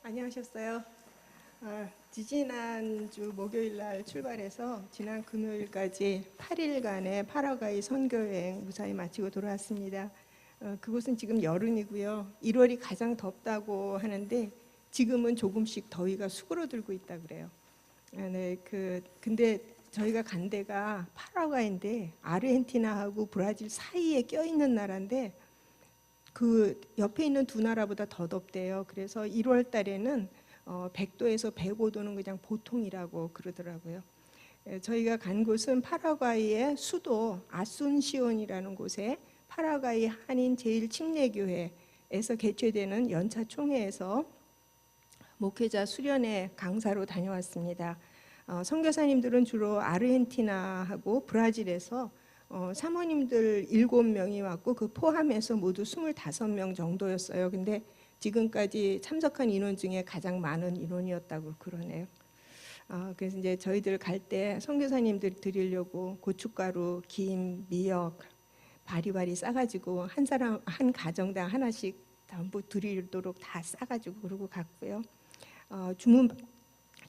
안녕하셨어요. 지지난주 목요일 날 출발해서 지난 금요일까지 8일간의 파라과이 선교여행 무사히 마치고 돌아왔습니다. 그곳은 지금 여름이고요. 1월이 가장 덥다고 하는데 지금은 조금씩 더위가 수그러들고 있다 그래요. 네, 근데 저희가 간 데가 파라과이인데 아르헨티나하고 브라질 사이에 껴있는 나라인데 그 옆에 있는 두 나라보다 더 덥대요. 그래서 1월 달에는 100도에서 105도는 그냥 보통이라고 그러더라고요. 저희가 간 곳은 파라과이의 수도 아순시온이라는 곳에 파라과이 한인 제1침례교회에서 개최되는 연차 총회에서 목회자 수련회 강사로 다녀왔습니다. 선교사님들은 주로 아르헨티나하고 브라질에서 사모님들 7명이 왔고 그 포함해서 모두 25명 정도였어요. 근데 지금까지 참석한 인원 중에 가장 많은 인원이었다고 그러네요. 그래서 이제 저희들 갈 때 선교사님들 드리려고 고춧가루, 김, 미역, 바리바리 싸가지고 한 사람 한 가정당 하나씩 전부 드리도록 다 싸가지고 그러고 갔고요.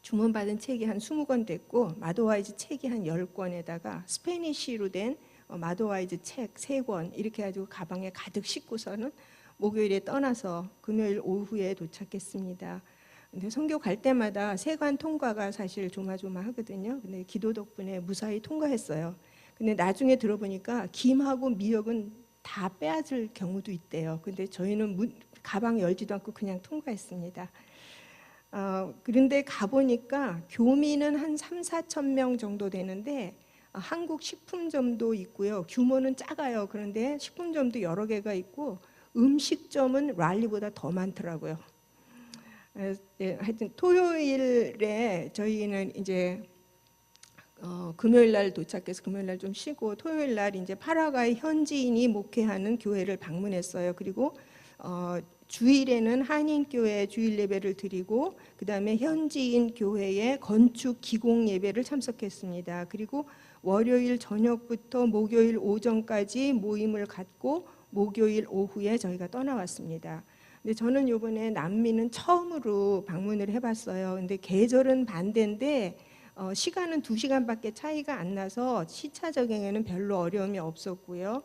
주문받은 책이 한 20권 됐고 마도와이즈 책이 한 10권에다가 스페니쉬로 된 마도와이즈 책 3권 이렇게 가지고 가방에 가득 싣고서는 목요일에 떠나서 금요일 오후에 도착했습니다. 근데 선교 갈 때마다 세관 통과가 사실 조마조마하거든요. 근데 기도 덕분에 무사히 통과했어요. 근데 나중에 들어보니까 김하고 미역은 다 빼앗을 경우도 있대요. 근데 저희는 가방 열지도 않고 그냥 통과했습니다. 그런데 가보니까 교민은 한 3, 4천 명 정도 되는데 한국 식품점도 있고요. 규모는 작아요. 그런데 식품점도 여러 개가 있고 음식점은 랄리보다 더 많더라고요. 하여튼 토요일에 저희는 이제 금요일 날 도착해서 금요일 날 좀 쉬고 토요일 날 이제 파라과이 현지인이 목회하는 교회를 방문했어요. 그리고 주일에는 한인교회 주일 예배를 드리고 그 다음에 현지인 교회의 건축 기공 예배를 참석했습니다. 그리고 월요일 저녁부터 목요일 오전까지 모임을 갖고 목요일 오후에 저희가 떠나왔습니다. 근데 저는 이번에 남미는 처음으로 방문을 해봤어요. 근데 계절은 반대인데 시간은 2시간밖에 차이가 안 나서 시차 적응에는 별로 어려움이 없었고요.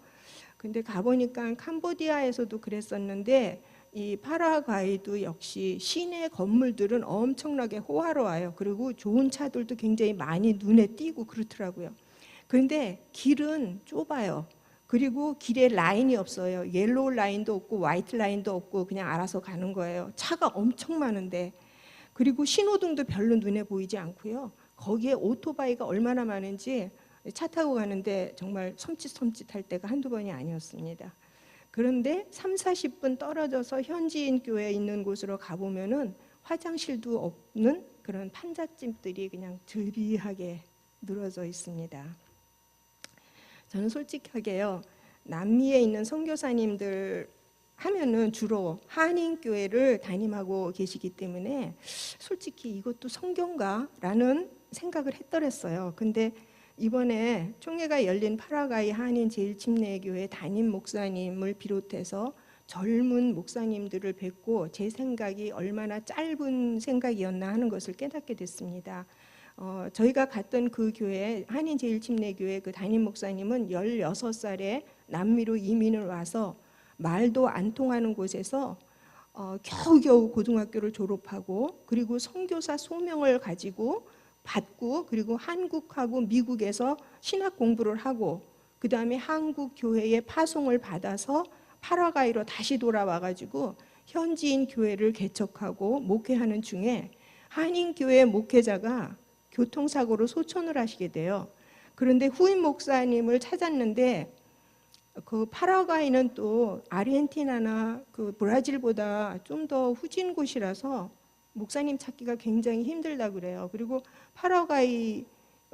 근데 가보니까 캄보디아에서도 그랬었는데 이 파라과이도 역시 시내 건물들은 엄청나게 호화로워요. 그리고 좋은 차들도 굉장히 많이 눈에 띄고 그렇더라고요. 그런데 길은 좁아요. 그리고 길에 라인이 없어요. 옐로우 라인도 없고 화이트 라인도 없고 그냥 알아서 가는 거예요. 차가 엄청 많은데. 그리고 신호등도 별로 눈에 보이지 않고요. 거기에 오토바이가 얼마나 많은지 차 타고 가는데 정말 섬찟섬찟할 때가 한두 번이 아니었습니다. 그런데 3, 40분 떨어져서 현지인 교회에 있는 곳으로 가보면은 화장실도 없는 그런 판잣집들이 그냥 즐비하게 늘어져 있습니다. 저는 솔직하게요, 남미에 있는 선교사님들 하면은 주로 한인교회를 담임하고 계시기 때문에 솔직히 이것도 선교인가? 라는 생각을 했더랬어요. 근데 이번에 총회가 열린 파라과이 한인 제1침례교회 담임 목사님을 비롯해서 젊은 목사님들을 뵙고 제 생각이 얼마나 짧은 생각이었나 하는 것을 깨닫게 됐습니다. 저희가 갔던 그 교회 한인 제1침례교회 그 담임 목사님은 16살에 남미로 이민을 와서 말도 안 통하는 곳에서 겨우겨우 고등학교를 졸업하고 그리고 선교사 소명을 가지고 받고 그리고 한국하고 미국에서 신학 공부를 하고 그 다음에 한국 교회의 파송을 받아서 파라과이로 다시 돌아와가지고 현지인 교회를 개척하고 목회하는 중에 한인교회 목회자가 교통사고로 소천을 하시게 돼요. 그런데 후임 목사님을 찾았는데 그 파라과이는 또 아르헨티나나 그 브라질보다 좀 더 후진 곳이라서 목사님 찾기가 굉장히 힘들다 그래요. 그리고 파라과이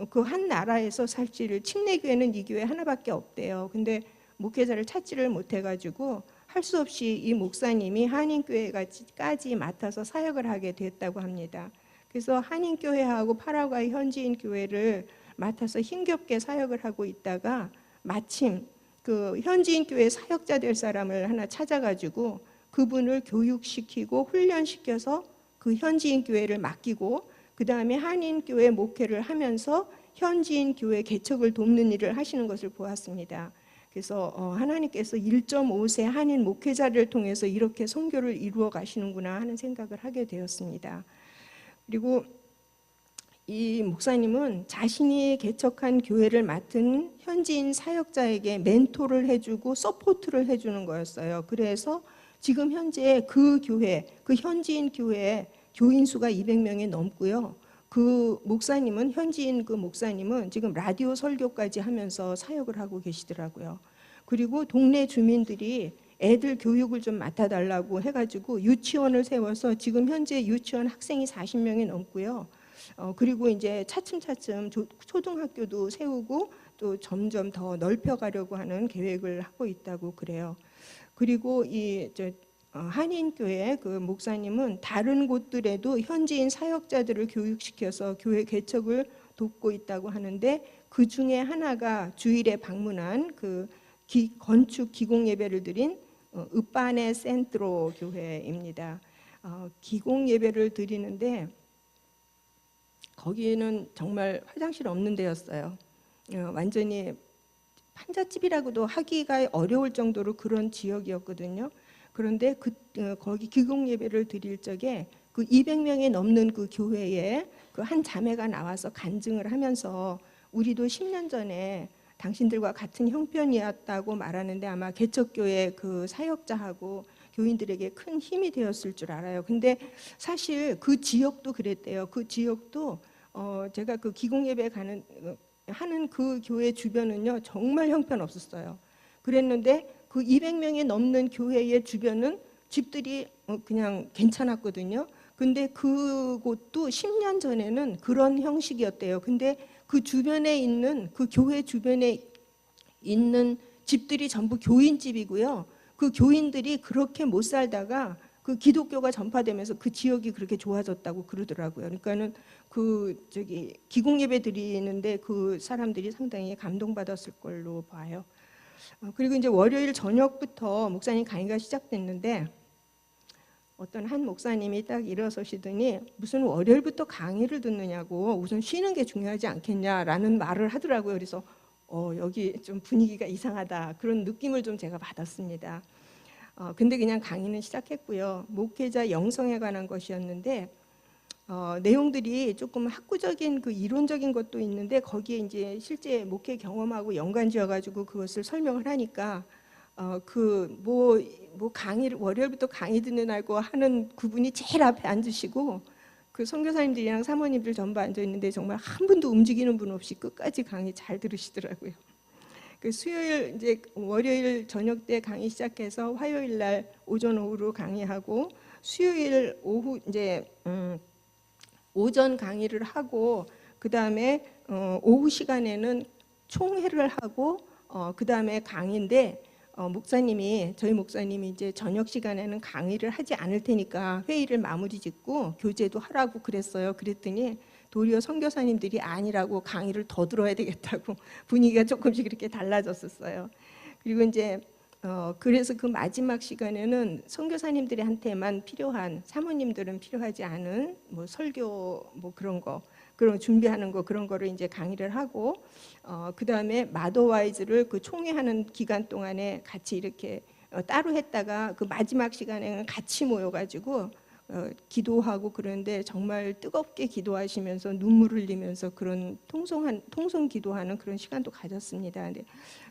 그 한 나라에서 살지를 침례교회는 이 교회 하나밖에 없대요. 근데 목회자를 찾지를 못해가지고 할 수 없이 이 목사님이 한인교회까지 맡아서 사역을 하게 됐다고 합니다. 그래서 한인교회하고 파라과이 현지인 교회를 맡아서 힘겹게 사역을 하고 있다가 마침 그 현지인 교회 사역자 될 사람을 하나 찾아가지고 그분을 교육시키고 훈련시켜서 그 현지인 교회를 맡기고 그 다음에 한인 교회 목회를 하면서 현지인 교회 개척을 돕는 일을 하시는 것을 보았습니다. 그래서 하나님께서 1.5세 한인 목회자를 통해서 이렇게 선교를 이루어 가시는구나 하는 생각을 하게 되었습니다. 그리고 이 목사님은 자신이 개척한 교회를 맡은 현지인 사역자에게 멘토를 해주고 서포트를 해주는 거였어요. 그래서 지금 현재 그 교회, 그 현지인 교회에 교인 수가 200명이 넘고요. 그 목사님은, 현지인 그 목사님은 지금 라디오 설교까지 하면서 사역을 하고 계시더라고요. 그리고 동네 주민들이 애들 교육을 좀 맡아달라고 해가지고 유치원을 세워서 지금 현재 유치원 학생이 40명이 넘고요. 그리고 이제 차츰차츰 초등학교도 세우고 또 점점 더 넓혀가려고 하는 계획을 하고 있다고 그래요. 그리고 이 한인교회 그 목사님은 다른 곳들에도 현지인 사역자들을 교육시켜서 교회 개척을 돕고 있다고 하는데 그 중에 하나가 주일에 방문한 그 건축 기공 예배를 드린 으빠네 센트로 교회입니다. 기공 예배를 드리는데 거기는 정말 화장실 없는 데였어요. 완전히 판잣집이라고도 하기가 어려울 정도로 그런 지역이었거든요. 그런데 거기 기공 예배를 드릴 적에 그 200명이 넘는 그 교회에 그 한 자매가 나와서 간증을 하면서 우리도 10년 전에 당신들과 같은 형편이었다고 말하는데 아마 개척교회 그 사역자하고 교인들에게 큰 힘이 되었을 줄 알아요. 근데 사실 그 지역도 그랬대요. 그 지역도 제가 그 기공예배 하는 그 교회 주변은요 정말 형편없었어요. 그랬는데 그 200명이 넘는 교회의 주변은 집들이 그냥 괜찮았거든요. 근데 그곳도 10년 전에는 그런 형식이었대요. 근데 그 주변에 있는 그 교회 주변에 있는 집들이 전부 교인집이고요. 그 교인들이 그렇게 못 살다가 그 기독교가 전파되면서 그 지역이 그렇게 좋아졌다고 그러더라고요. 그러니까는 기공 예배 드리는데 그 사람들이 상당히 감동받았을 걸로 봐요. 그리고 이제 월요일 저녁부터 목사님 강의가 시작됐는데 어떤 한 목사님이 딱 일어서시더니 무슨 월요일부터 강의를 듣느냐고 우선 쉬는 게 중요하지 않겠냐라는 말을 하더라고요. 그래서 여기 좀 분위기가 이상하다 그런 느낌을 좀 제가 받았습니다. 근데 그냥 강의는 시작했고요. 목회자 영성에 관한 것이었는데 내용들이 조금 학구적인 그 이론적인 것도 있는데 거기에 이제 실제 목회 경험하고 연관지어가지고 그것을 설명을 하니까 강의를 월요일부터 강의 듣는 날고 하는 그분이 제일 앞에 앉으시고 그 선교사님들이랑 사모님들 전부 앉아 있는데 정말 한 분도 움직이는 분 없이 끝까지 강의 잘 들으시더라고요. 그 수요일 이제 월요일 저녁 때 강의 시작해서 화요일 날 오전 오후로 강의하고 수요일 오후 이제 오전 강의를 하고 그 다음에 오후 시간에는 총회를 하고 그 다음에 강의인데 저희 목사님이 이제 저녁 시간에는 강의를 하지 않을 테니까 회의를 마무리 짓고 교제도 하라고 그랬어요. 그랬더니 도리어 선교사님들이 아니라고 강의를 더 들어야 되겠다고 분위기가 조금씩 이렇게 달라졌었어요. 그리고 이제 그래서 그 마지막 시간에는 선교사님들한테만 필요한 사모님들은 필요하지 않은 뭐 설교 뭐 그런 준비하는 거 그런 거를 이제 강의를 하고 그 다음에 마더와이즈를 그 총회하는 기간 동안에 같이 이렇게 따로 했다가 그 마지막 시간에는 같이 모여가지고 기도하고 그러는데 정말 뜨겁게 기도하시면서 눈물 흘리면서 그런 통성 기도하는 그런 시간도 가졌습니다. 근데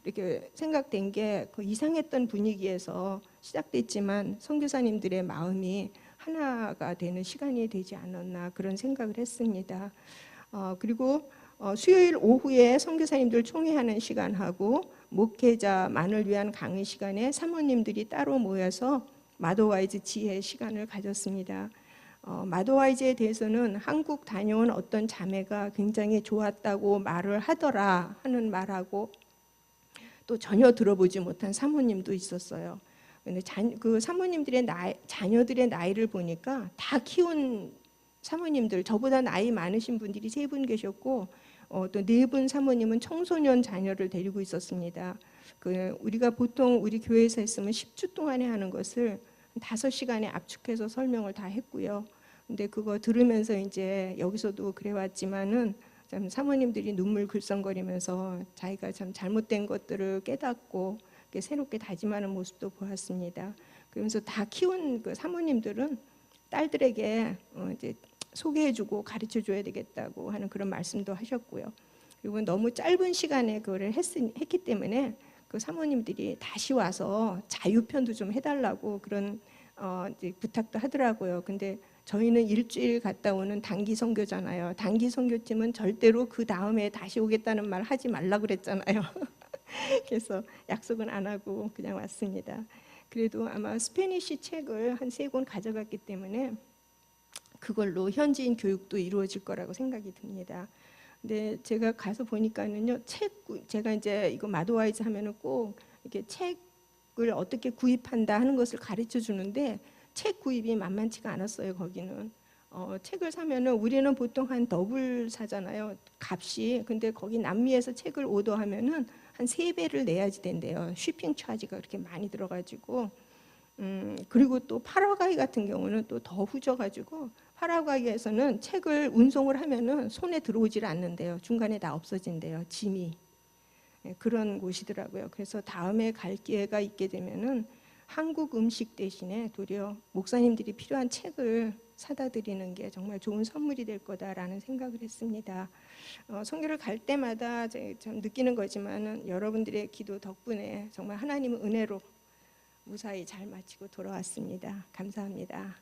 이렇게 생각된 게 그 이상했던 분위기에서 시작됐지만 선교사님들의 마음이 하나가 되는 시간이 되지 않았나 그런 생각을 했습니다. 그리고 수요일 오후에 선교사님들 총회하는 시간하고 목회자만을 위한 강의 시간에 사모님들이 따로 모여서 마더와이즈 지혜 시간을 가졌습니다. 마더와이즈에 대해서는 한국 다녀온 어떤 자매가 굉장히 좋았다고 말을 하더라 하는 말하고 또 전혀 들어보지 못한 사모님도 있었어요. 근데 그 사모님들의 자녀들의 나이를 보니까 다 키운 사모님들, 저보다 나이 많으신 분들이 3분 계셨고 또 4분 사모님은 청소년 자녀를 데리고 있었습니다. 우리가 보통 우리 교회에서 했으면 10주 동안에 하는 것을 5시간에 압축해서 설명을 다 했고요. 근데 그거 들으면서 이제 여기서도 그래왔지만은 참 사모님들이 눈물 글썽거리면서 자기가 참 잘못된 것들을 깨닫고 새롭게 다짐하는 모습도 보았습니다. 그러면서 다 키운 그 사모님들은 딸들에게 이제 소개해주고 가르쳐줘야 되겠다고 하는 그런 말씀도 하셨고요. 그리고 너무 짧은 시간에 그거를 했기 때문에 그 사모님들이 다시 와서 자유편도 좀 해달라고 그런 이제 부탁도 하더라고요. 근데 저희는 일주일 갔다 오는 단기 선교잖아요. 단기 선교팀은 절대로 그 다음에 다시 오겠다는 말 하지 말라 그랬잖아요. 그래서 약속은 안 하고 그냥 왔습니다. 그래도 아마 스페니쉬 책을 한 3권 가져갔기 때문에 그걸로 현지인 교육도 이루어질 거라고 생각이 듭니다. 근데 제가 가서 보니까는요, 제가 이제 이거 마도와이즈 하면은 꼭 이렇게 책을 어떻게 구입한다 하는 것을 가르쳐 주는데 책 구입이 만만치가 않았어요. 거기는 책을 사면은 우리는 보통 한 더블 사잖아요, 값이. 근데 거기 남미에서 책을 오더하면은 한 3배를 내야지 된대요. 쉬핑 차지가 그렇게 많이 들어가지고. 그리고 또 파라과이 같은 경우는 또 더 후져가지고 파라과이에서는 책을 운송을 하면은 손에 들어오질 않는데요. 중간에 다 없어진대요. 짐이. 그런 곳이더라고요. 그래서 다음에 갈 기회가 있게 되면은 한국 음식 대신에 도리어 목사님들이 필요한 책을 사다 드리는 게 정말 좋은 선물이 될 거다라는 생각을 했습니다. 선교를 갈 때마다 참 느끼는 거지만은 여러분들의 기도 덕분에 정말 하나님의 은혜로 무사히 잘 마치고 돌아왔습니다. 감사합니다.